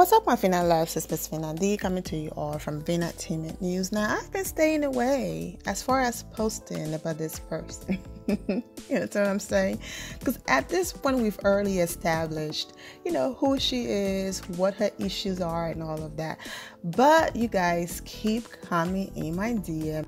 What's up, my Fina Loves? It's Miss Fina D coming to you all from Entertainment News. Now, I've been staying away as far as posting about this person. You know what I'm saying? Because at this point, we've already established, who she is, what her issues are, and all of that. But you guys keep coming in my DM.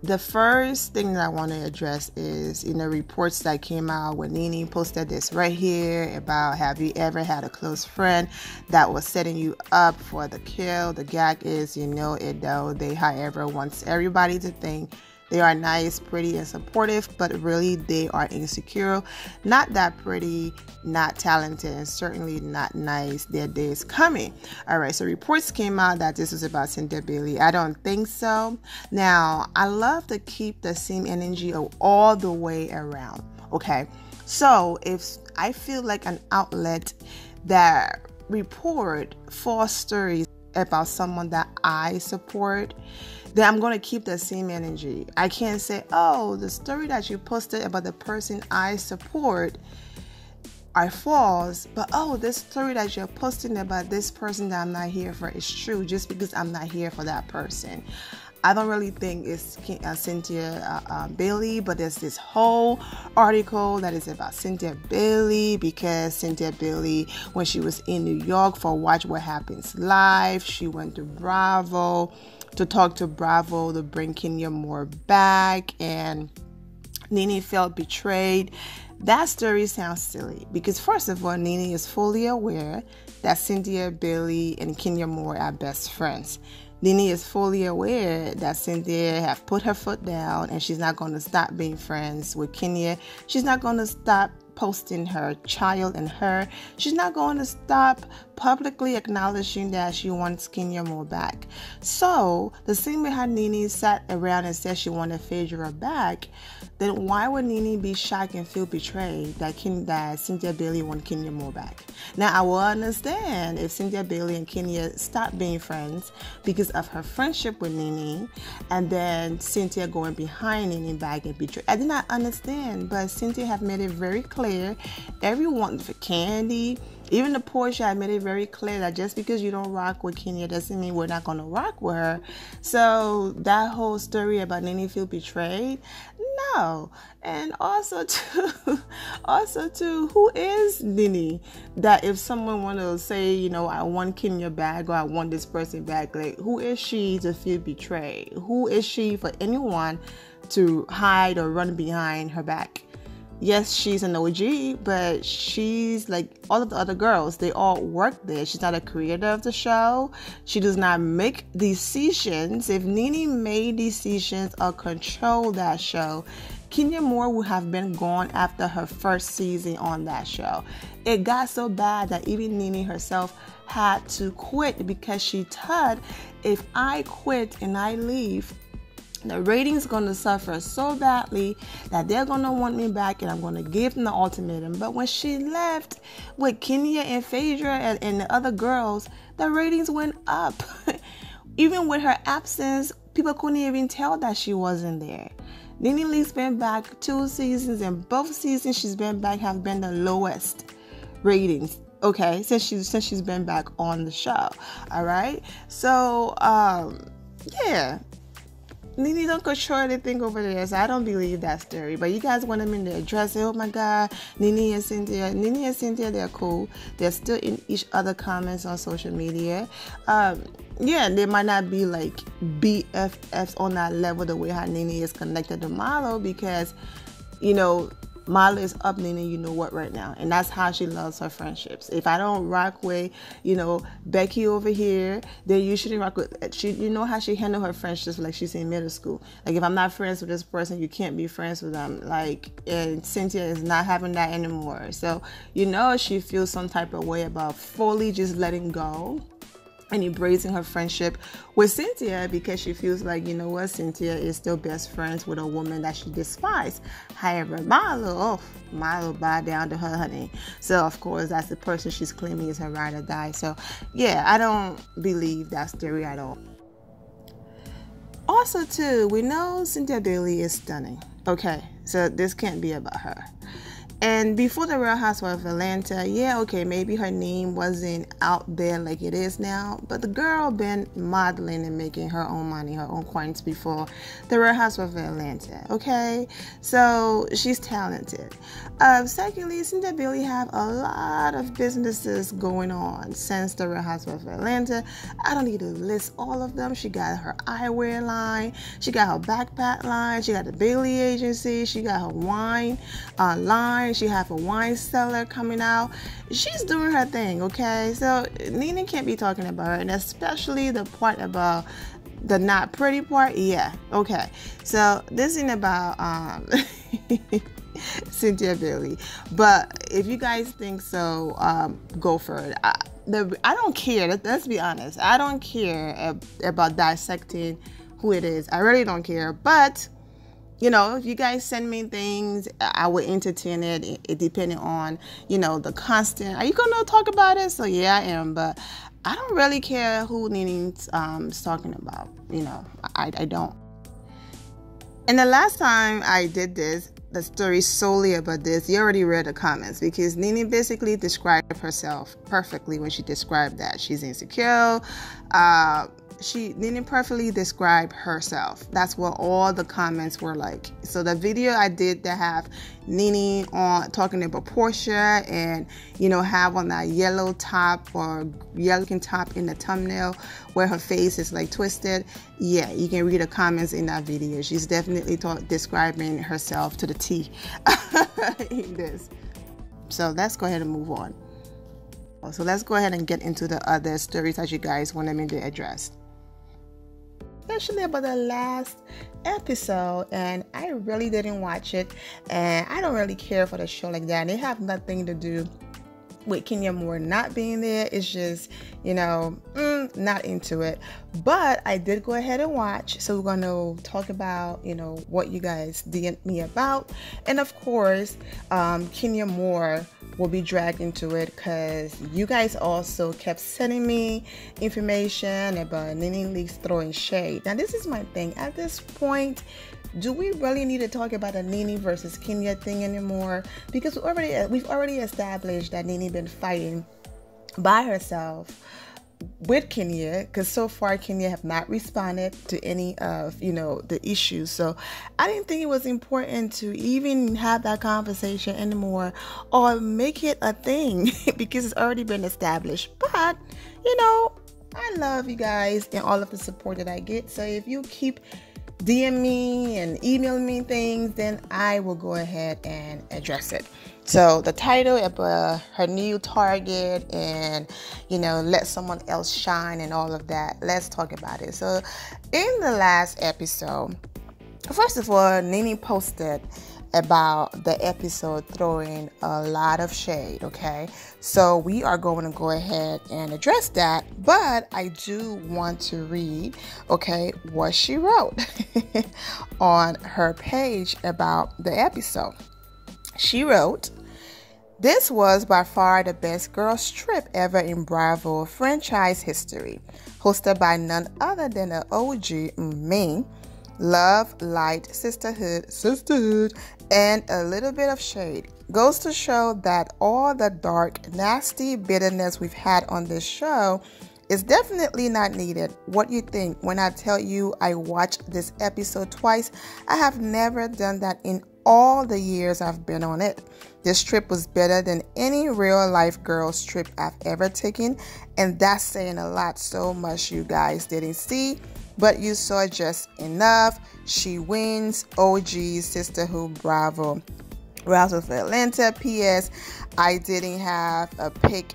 The first thing that I want to address is, reports that came out when Nene posted this right here about, have you ever had a close friend that was setting you up for the kill? The gag is, they, however, wants everybody to think they are nice, pretty, and supportive, but really they are insecure, not that pretty, not talented, and certainly not nice. Their day is coming. All right, so reports came out that this was about Cynthia Bailey. I don't think so. Now, I love to keep the same energy all the way around, okay? So if I feel like an outlet that report false stories about someone that I support, then I'm going to keep the same energy. I can't say, oh, the story that you posted about the person I support are false, but oh, this story that you're posting about this person that I'm not here for is true just because I'm not here for that person. I don't really think it's Cynthia Bailey, but there's this whole article that is about Cynthia Bailey because Cynthia Bailey, when she was in New York for Watch What Happens Live, she went to Bravo to talk to Bravo to bring Kenya Moore back, and Nene felt betrayed. That story sounds silly because, first of all, Nene is fully aware that Cynthia Bailey and Kenya Moore are best friends. Nene is fully aware that Cynthia have put her foot down and she's not going to stop being friends with Kenya. She's not going to stop posting her child and her. She's not going to stop publicly acknowledging that she wants Kenya Moore back. So, the same way how Nene sat around and said she wanted Phaedra back, then why would Nene be shocked and feel betrayed that Cynthia Bailey wants Kenya Moore back? Now, I will understand if Cynthia Bailey and Kenya stopped being friends because of her friendship with Nene, and then Cynthia going behind Nene back and betrayed. I did not understand, but Cynthia have made it very clear. Everyone for Candy, even the Portia, I made it very clear that just because you don't rock with Kenya doesn't mean we're not going to rock with her. So that whole story about Nene feel betrayed, no. And also too, who is Nene? That if someone want to say, I want Kenya back or I want this person back, like, who is she to feel betrayed? Who is she for anyone to hide or run behind her back? Yes, she's an OG, but she's like all of the other girls. They all work there. She's not a creator of the show. She does not make decisions. If Nene made decisions or control that show, Kenya Moore would have been gone after her first season on that show. It got so bad that even Nene herself had to quit because she thought, if I quit and I leave, the ratings going to suffer so badly that they're going to want me back and I'm going to give them the ultimatum. But when she left with Kenya and Phaedra and the other girls, the ratings went up. Even with her absence, people couldn't even tell that she wasn't there. Nene Lee's been back 2 seasons, and both seasons she's been back have been the lowest ratings. Okay, since she's been back on the show. All right, so yeah. Nene don't control anything over there, so I don't believe that story. But you guys want them in there dressing, oh my God, Nene and Cynthia, they're cool. They're still in each other comments on social media. Yeah, they might not be like BFFs on that level the way how Nene is connected to Marlo because, Marlo is up Nene, you know what, right now. And that's how she loves her friendships. If I don't rock with, Becky over here, then you shouldn't rock with, you know how she handle her friendships like she's in middle school. Like, if I'm not friends with this person, you can't be friends with them. Like, and Cynthia is not having that anymore. So, she feels some type of way about fully just letting go and embracing her friendship with Cynthia because she feels like, Cynthia is still best friends with a woman that she despises. However, Marlo bowed down to her, honey. So, of course, that's the person she's claiming is her ride or die. So, yeah, I don't believe that story at all. Also, too, we know Cynthia Bailey is stunning. Okay, so this can't be about her. And before the Real Housewives of Atlanta, yeah, okay, maybe her name wasn't out there like it is now, but the girl been modeling and making her own money, her own coins before the Real Housewives of Atlanta, okay? So she's talented. Secondly, Cynthia Bailey have a lot of businesses going on since the Real Housewives of Atlanta. I don't need to list all of them. She got her eyewear line, she got her backpack line, she got the Bailey agency, she got her wine line. She have a wine cellar coming out. She's doing her thing, okay? So Nene can't be talking about her, and especially the part about the not pretty part. Yeah, okay. So this isn't about Cynthia Bailey, but if you guys think so, go for it. I don't care. Let's be honest. I don't care about dissecting who it is. I really don't care, but you know, if you guys send me things, I would entertain it. It depending on, you know, the constant. Are you going to talk about it? So, yeah, I am. But I don't really care who Nene's talking about. You know, I don't. And the last time I did this, the story solely about this, you already read the comments because Nene basically described herself perfectly when she described that. She's insecure. Nene perfectly described herself. That's what all the comments were like. So the video I did that have Nene on talking about Portia and, you know, have on that yellow top or yellow top in the thumbnail where her face is like twisted. Yeah, you can read the comments in that video. She's definitely describing herself to the T in this. So let's go ahead and move on. So let's go ahead and get into the other stories that you guys wanted me to address. Especially about the last episode, and I really didn't watch it, and I don't really care for the show like that. And it have nothing to do with Kenya Moore not being there. It's just, you know, not into it. But I did go ahead and watch, so we're going to talk about, you know, what you guys DM'd me about. And of course, Kenya Moore will be dragged into it because you guys also kept sending me information about Nene Leakes throwing shade. Now, this is my thing. At this point, do we really need to talk about a Nene versus Kenya thing anymore? Because we've already established that Nene been fighting by herself with Kenya, because so far Kenya have not responded to any of, you know, the issues. So I didn't think it was important to even have that conversation anymore or make it a thing because it's already been established. But, you know, I love you guys and all of the support that I get. So if you keep DM me and email me things, then I will go ahead and address it. So the title about her new target and, you know, let someone else shine and all of that. Let's talk about it. So in the last episode, first of all, Nene posted about the episode throwing a lot of shade, okay? So we are going to go ahead and address that, but I do want to read, okay, what she wrote on her page about the episode. She wrote, "This was by far the best girls trip ever in Bravo franchise history, hosted by none other than the OG, me. Love, light, sisterhood, and a little bit of shade. Goes to show that all the dark, nasty bitterness we've had on this show is definitely not needed. What you think when I tell you I watched this episode twice? I have never done that in all the years I've been on it. This trip was better than any real life girls trip I've ever taken, and that's saying a lot. So much you guys didn't see, but you saw just enough. She wins. OG, sisterhood, bravo. Rouse of Atlanta. P.S. I didn't have a pic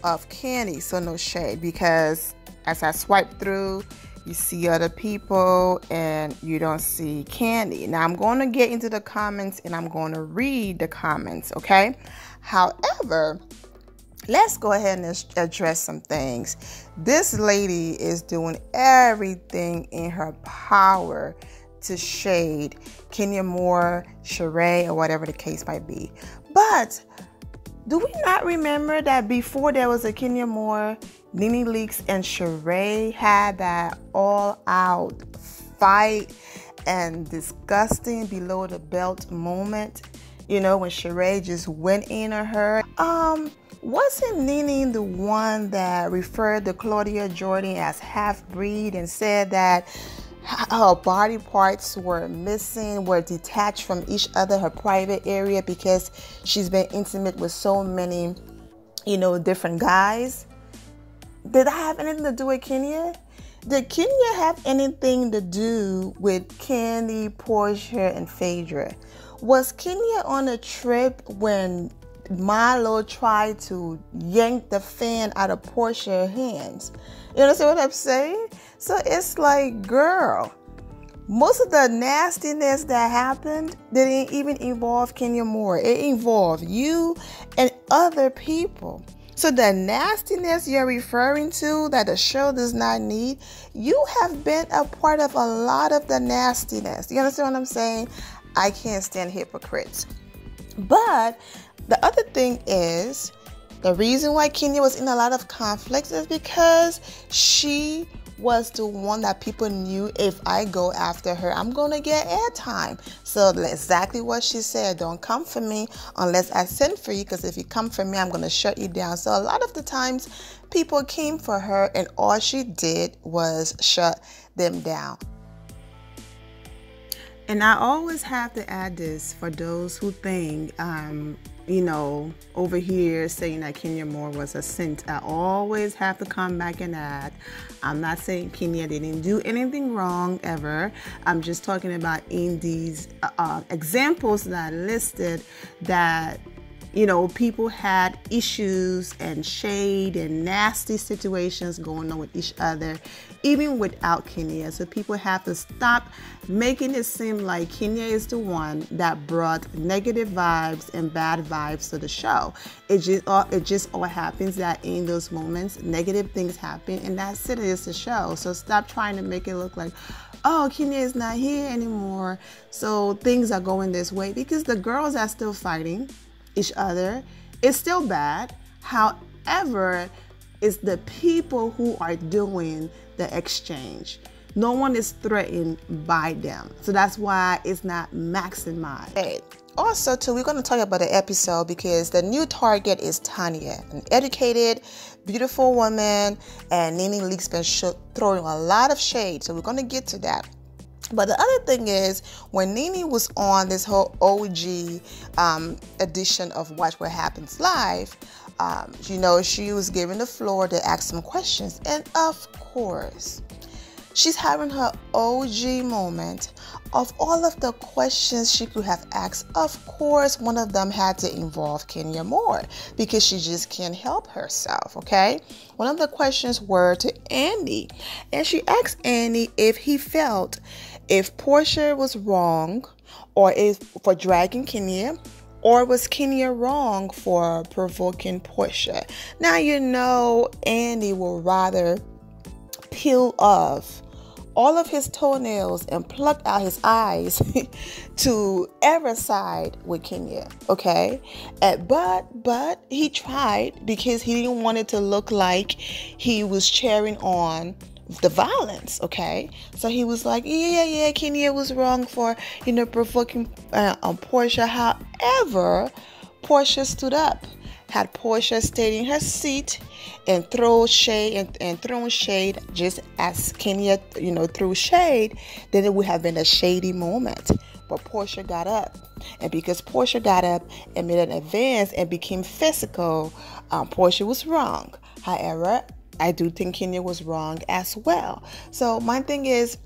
of Candy, so no shade, because as I swipe through, you see other people and you don't see Candy. Now I'm going to get into the comments and I'm going to read the comments, okay? However, let's go ahead and address some things. This lady is doing everything in her power to shade Kenya Moore, Sheree, or whatever the case might be. But do we not remember that before there was a Kenya Moore, Nene Leakes and Sheree had that all-out fight and disgusting below the belt moment? when Sheree just went in on her. Wasn't Nene the one that referred to Claudia Jordan as half-breed and said that her body parts were missing, were detached from each other, her private area, because she's been intimate with so many, different guys? Did that have anything to do with Kenya? Did Kenya have anything to do with Candy, Portia, and Phaedra? Was Kenya on a trip when Milo tried to yank the fan out of Portia's hands? You understand what I'm saying? So it's like, girl, most of the nastiness that happened didn't even involve Kenya Moore. It involved you and other people. So the nastiness you're referring to that the show does not need, you have been a part of a lot of the nastiness. You understand what I'm saying? I can't stand hypocrites. But the other thing is, the reason why Kenya was in a lot of conflicts is because she was the one that people knew, if I go after her, I'm going to get airtime. So exactly what she said, don't come for me unless I send for you, because if you come for me, I'm going to shut you down. So a lot of the times people came for her and all she did was shut them down. And I always have to add this for those who think, over here saying that Kenya Moore was a saint. I always have to come back and add, I'm not saying Kenya didn't do anything wrong ever. I'm just talking about in these examples that I listed that, people had issues and shade and nasty situations going on with each other, even without Kenya. So people have to stop making it seem like Kenya is the one that brought negative vibes and bad vibes to the show. It just all happens that in those moments, negative things happen, and that's it. It's the show. So stop trying to make it look like, oh, Kenya is not here anymore, so things are going this way, because the girls are still fighting each other. It's still bad. However, it's the people who are doing the exchange. No one is threatened by them. So that's why it's not maximized. Okay. Also, too, we're going to talk about the episode because the new target is Tanya, an educated, beautiful woman, and Nene Leak's been throwing a lot of shade. So we're going to get to that. But the other thing is, when Nene was on this whole OG edition of Watch What Happens Live, she was given the floor to ask some questions. And of course, she's having her OG moment of all of the questions she could have asked. Of course, one of them had to involve Kenya Moore because she just can't help herself, okay? One of the questions were to Andy. And she asked Andy if he felt if Portia was wrong for dragging Kenya, or was Kenya wrong for provoking Portia? Now, Andy will rather peel off all of his toenails and pluck out his eyes to ever side with Kenya, okay? But he tried because he didn't want it to look like he was cheering on the violence, okay? So he was like, yeah, Kenya was wrong for, provoking Portia. However, Portia stood up. Had Portia stayed in her seat and thrown shade just as Kenya, threw shade, then it would have been a shady moment. But Portia got up. And because Portia got up and made an advance and became physical, Portia was wrong. However, I do think Kenya was wrong as well. So my thing is,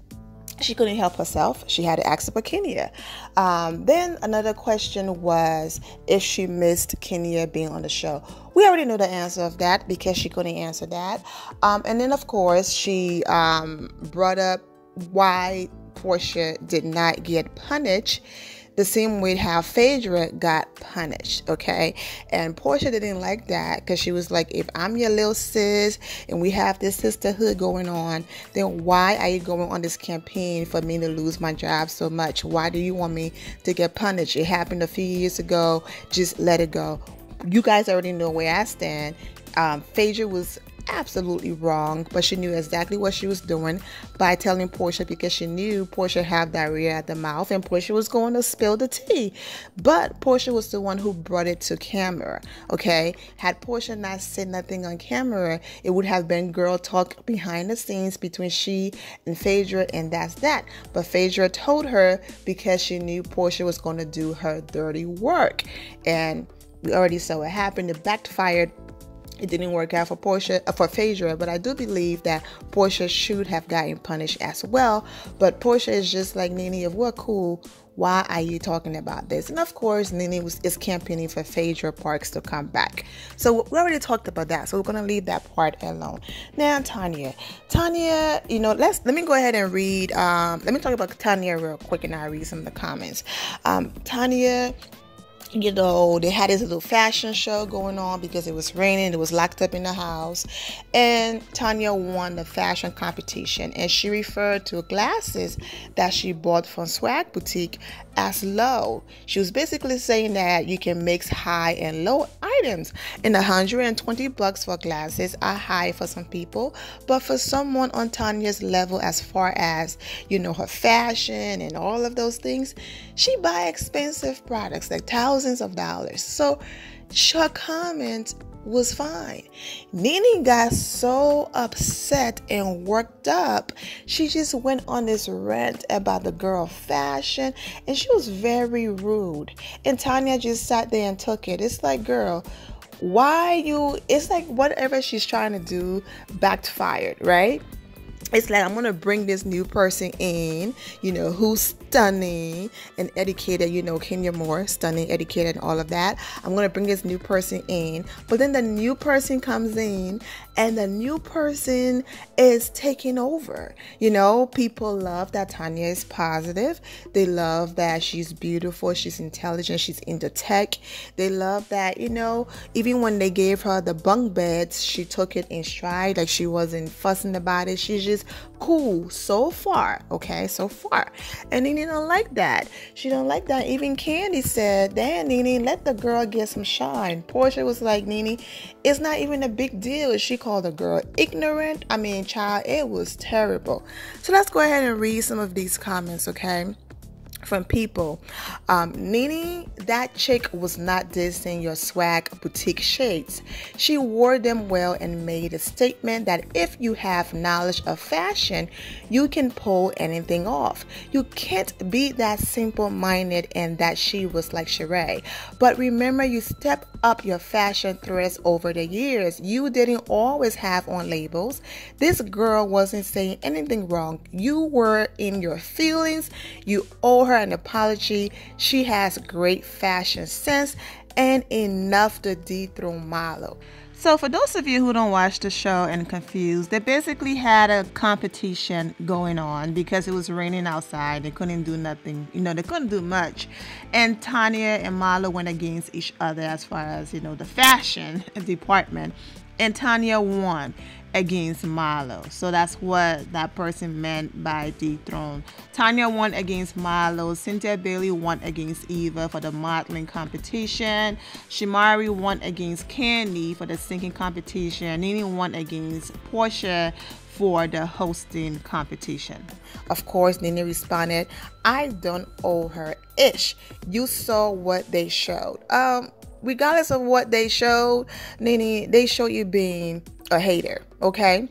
she couldn't help herself. She had to ask about Kenya. Then another question was if she missed Kenya being on the show. We already know the answer of that because she couldn't answer that. And then, of course, she brought up why Portia did not get punished the same way how Phaedra got punished, okay? And Portia didn't like that because she was like, if I'm your little sis and we have this sisterhood going on, then why are you going on this campaign for me to lose my job so much? Why do you want me to get punished? It happened a few years ago. Just let it go. You guys already know where I stand. Phaedra was absolutely wrong, but she knew exactly what she was doing by telling Portia, because she knew Portia had diarrhea at the mouth and Portia was going to spill the tea. But Portia was the one who brought it to camera, okay? Had Portia not said nothing on camera, it would have been girl talk behind the scenes between she and Phaedra, and that's that. But Phaedra told her because she knew Portia was going to do her dirty work. And we already saw what happened. It backfired. It didn't work out for Phaedra, but I do believe that Portia should have gotten punished as well. But Portia is just like, Nene, if we're cool, why are you talking about this? And of course, Nene is campaigning for Phaedra Parks to come back. So we already talked about that. So we're going to leave that part alone. Now, Tanya, you know, let me go ahead and read. Let me talk about Tanya real quick, and I'll read some of the comments. Tanya, you know, they had this little fashion show going on because it was raining. It was locked up in the house. And Tanya won the fashion competition. And she referred to glasses that she bought from Swag Boutique as low. She was basically saying that you can mix high and low items. And $120 for glasses are high for some people. But for someone on Tanya's level, as far as, you know, her fashion and all of those things, she buy expensive products, like thousands of dollars. So her comment was fine. Nene got so upset and worked up. She just went on this rant about the girl fashion, and she was very rude. And Tanya just sat there and took it. It's like, girl, it's like whatever she's trying to do backfired, right? It's like, I'm going to bring this new person in, you know, who's stunning and educated, you know, Kenya Moore, stunning, educated, and all of that. I'm going to bring this new person in. But then the new person comes in and the new person is taking over. You know, people love that Tanya is positive. They love that she's beautiful, she's intelligent, she's into tech. They love that, you know, even when they gave her the bunk beds, she took it in stride. Like, she wasn't fussing about it. She's just cool so far, okay, so far. And Nene don't like that. She don't like that. Even Candy said, damn, Nene, let the girl get some shine. Portia was like, Nene, it's not even a big deal. She called the girl ignorant. I mean, child, it was terrible. So let's go ahead and read some of these comments, okay, from people. Nene, that chick was not dissing your Swag Boutique shades. She wore them well and made a statement that if you have knowledge of fashion, you can pull anything off. You can't be that simple-minded, and that she was like Sheree. But remember, you step up your fashion threads over the years. You didn't always have on labels. This girl wasn't saying anything wrong. You were in your feelings. You owe her an apology. She has great fashion sense and enough to dethrone Milo. So for those of you who don't watch the show and confused, they basically had a competition going on because it was raining outside. They couldn't do nothing. You know, they couldn't do much. And Tanya and Milo went against each other as far as, you know, the fashion department. And Tanya won against Milo. So that's what that person meant by dethrone. Tanya won against Milo. Cynthia Bailey won against Eva for the modeling competition. Shimari won against Candy for the singing competition. Nene won against Portia for the hosting competition. Of course, Nene responded, I don't owe her ish. You saw what they showed. Regardless of what they showed, Nene, they show you being a hater, okay?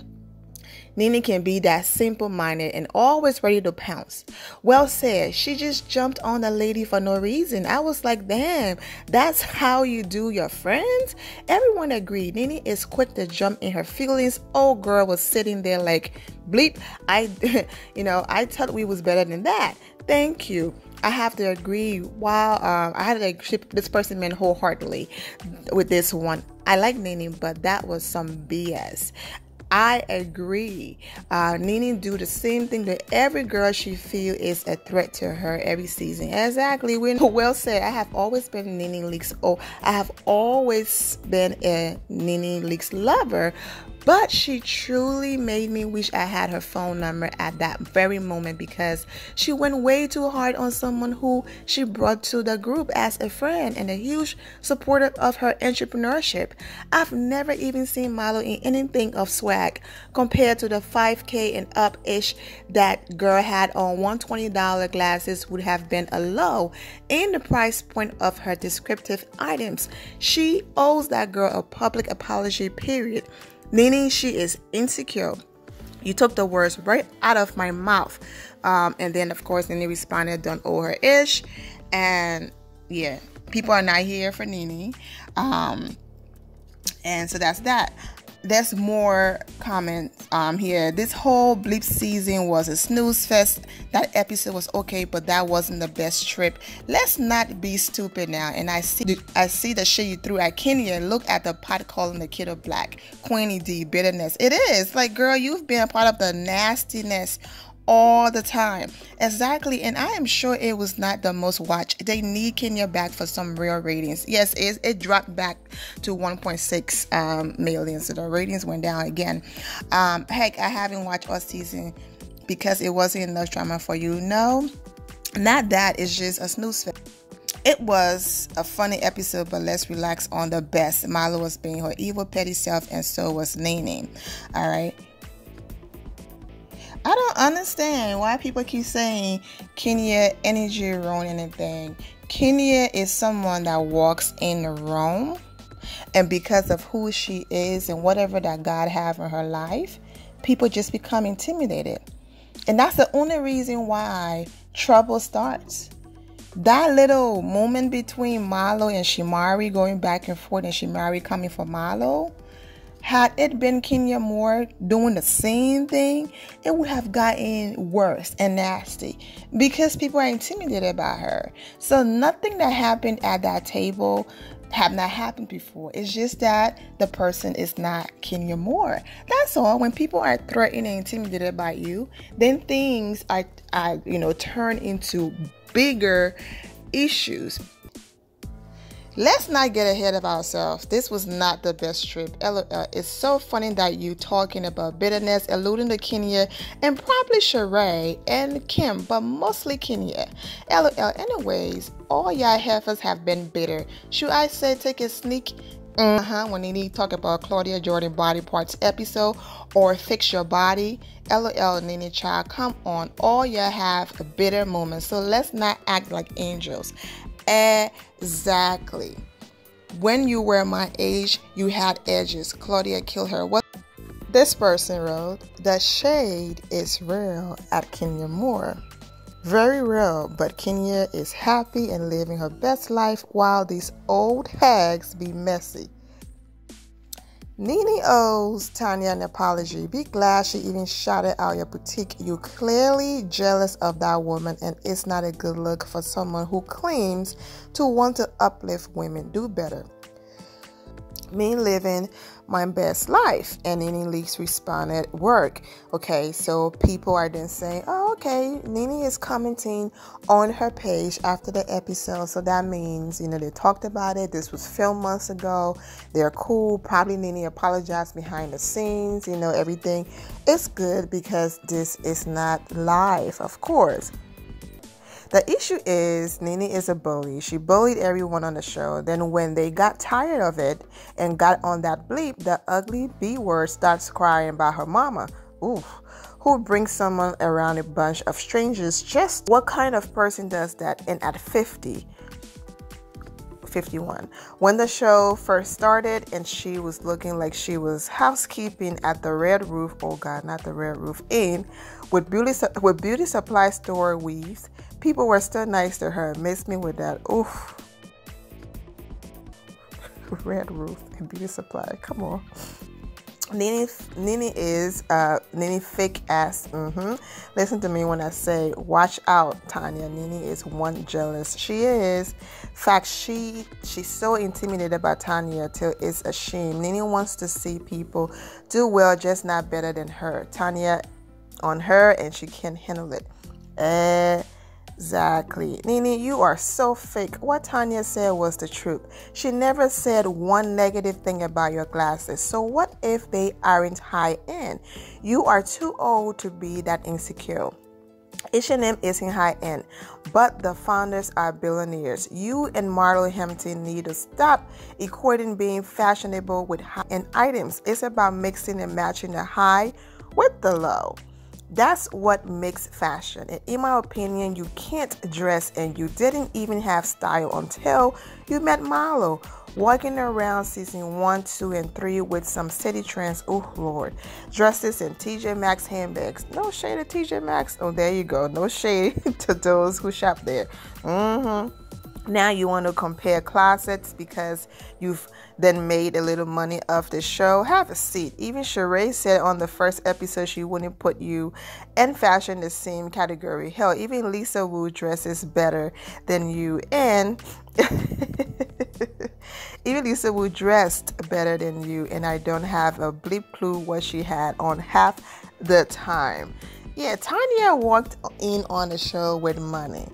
Nene can be that simple-minded and always ready to pounce. Well said. She just jumped on the lady for no reason. I was like, damn, that's how you do your friends? Everyone agreed. Nene is quick to jump in her feelings. Old girl was sitting there like, bleep, I thought we was better than that. Thank you. I have to agree. Wow, I had to ship this person man wholeheartedly with this one. I like Nene, but that was some BS. I agree. Nene do the same thing to every girl she feel is a threat to her every season. Exactly. Well said. I have always been Nene Leakes. I have always been a Nene Leakes lover. But she truly made me wish I had her phone number at that very moment, because she went way too hard on someone who she brought to the group as a friend and a huge supporter of her entrepreneurship. I've never even seen Milo in anything of swag compared to the $5K and up-ish that girl had on. $120 glasses would have been a low in the price point of her descriptive items. She owes that girl a public apology, period. Nene, she is insecure. You took the words right out of my mouth. And then, of course, Nene responded, don't owe her ish. And yeah, people are not here for Nene. And so that's that. There's more comments here. This whole bleep season was a snooze fest. That episode was okay, but that wasn't the best trip. Let's not be stupid now. And I see the shit you threw at Kenya. Look at the pot calling the kid a black. Queenie D, bitterness. It is. Like, girl, you've been a part of the nastiness all the time. Exactly. And I am sure it was not the most watched. They need Kenya back for some real ratings. Yes, it dropped back to 1.6 million, so the ratings went down again. Heck, I haven't watched all season because it wasn't enough drama for you. No, not that. It's just a snooze fest. It was a funny episode, but let's relax on the best. Milo was being her evil petty self, and so was Nene. All right. I don't understand why people keep saying Kenya energy ruin anything. Kenya is someone that walks in Rome, and because of who she is and whatever that God have in her life, people just become intimidated. And that's the only reason why trouble starts. That little moment between Milo and Shimari, going back and forth, and Shimari coming for Milo, had it been Kenya Moore doing the same thing, it would have gotten worse and nasty because people are intimidated by her. So nothing that happened at that table have not happened before. It's just that the person is not Kenya Moore. That's all. When people are threatened and intimidated by you, then things are turn into bigger issues. Let's not get ahead of ourselves. This was not the best trip. LOL. It's so funny that you talking about bitterness, alluding to Kenya and probably Sheree and Kim, but mostly Kenya. LOL. Anyways, all y'all heifers have been bitter. Should I say take a sneak when they need to talk about Claudia Jordan body parts episode or fix your body? LOL, Nene child, come on. All y'all have a bitter moment, so let's not act like angels. Exactly. When you were my age, you had edges. Claudia killed her. What this person wrote, the shade is real at Kenya Moore. Very real, but Kenya is happy and living her best life while these old hags be messy. Nene owes Tanya an apology. Be glad she even shouted out your boutique. You clearly jealous of that woman, and it's not a good look for someone who claims to want to uplift women. Do better. Me living my best life. And Nene Leaks responded, work. Okay, so people are then saying, oh, okay, Nene is commenting on her page after the episode. So that means, they talked about it. This was filmed months ago. They're cool. Probably Nene apologized behind the scenes, everything. It's good because this is not live, of course. The issue is Nene is a bully. She bullied everyone on the show. Then when they got tired of it and got on that bleep, the ugly B word starts crying about her mama. Oof. Who brings someone around a bunch of strangers? Just what kind of person does that? And at 51. When the show first started and she was looking like she was housekeeping at the Red Roof, oh God, not the Red Roof Inn, with beauty supply store weaves, people were still nice to her. Miss me with that. Oof. Red Roof and beauty supply. Come on. Nene is Nene fake ass. Listen to me when I say watch out, Tanya. Nene is one jealous. She is. Fact, she's so intimidated by Tanya till it's a shame. Nene wants to see people do well, just not better than her. Tanya on her, and she can't handle it. Exactly. Nene, you are so fake. What Tanya said was the truth. She never said one negative thing about your glasses. So what if they aren't high end? You are too old to be that insecure. H&M isn't high end, but the founders are billionaires. You and Marlo Hampton need to stop equating being fashionable with high-end items. It's about mixing and matching the high with the low. That's what makes fashion. And in my opinion, you can't dress and you didn't even have style until you met Marlo. Walking around season 1, 2, and 3 with some city trends, oh Lord. Dresses in TJ Maxx handbags. No shade at TJ Maxx. Oh, there you go. No shade to those who shop there. Now you want to compare closets because you've then made a little money off the show. Have a seat. Even Sheree said on the first episode she wouldn't put you and fashion the same category. Hell, even Lisa Wu dresses better than you. And even Lisa Wu dressed better than you. And I don't have a bleep clue what she had on half the time. Yeah, Tanya walked in on the show with money.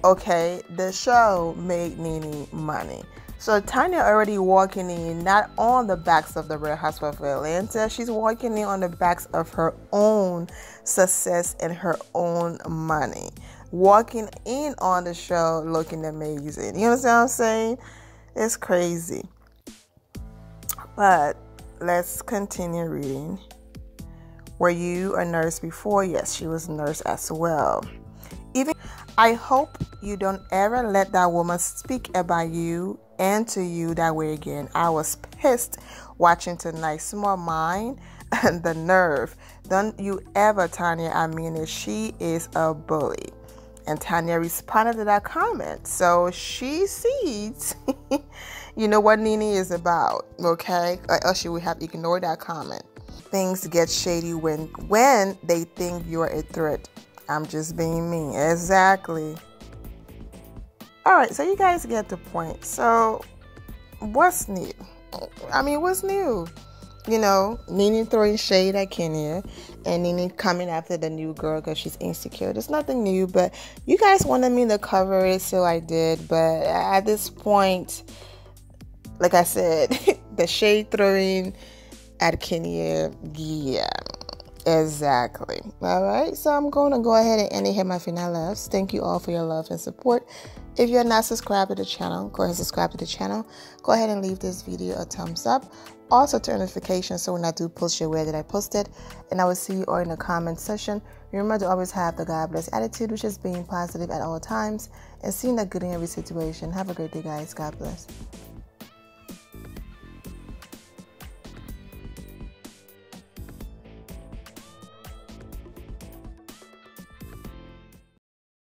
Okay, the show made Nene money. So Tanya already walking in not on the backs of the Real Housewives of Atlanta. She's walking in on the backs of her own success and her own money. Walking in on the show looking amazing. You understand what I'm saying? It's crazy. But let's continue reading. Were you a nurse before? Yes, she was a nurse as well. I hope you don't ever let that woman speak about you and to you that way again. I was pissed watching tonight. Small mind and the nerve. Don't you ever, Tanya. I mean it. She is a bully. And Tanya responded to that comment. So she sees, you know what Nene is about, okay? Or else she would have ignored that comment. Things get shady when they think you're a threat. I'm just being mean. Exactly. All right, so you guys get the point. So what's new? I mean, what's new? You know, Nene throwing shade at Kenya and Nene coming after the new girl because she's insecure. There's nothing new, but you guys wanted me to cover it, so I did. But at this point, like I said, the shade throwing at Kenya, yeah. Exactly. All right. So I'm going to go ahead and end it here, my finales. Thank you all for your love and support. If you're not subscribed to the channel, go ahead and subscribe to the channel. Go ahead and leave this video a thumbs up. Also turn notifications so when I do post your way that I posted. And I will see you all in the comment section. Remember to always have the God bless attitude, which is being positive at all times and seeing the good in every situation. Have a great day, guys. God bless.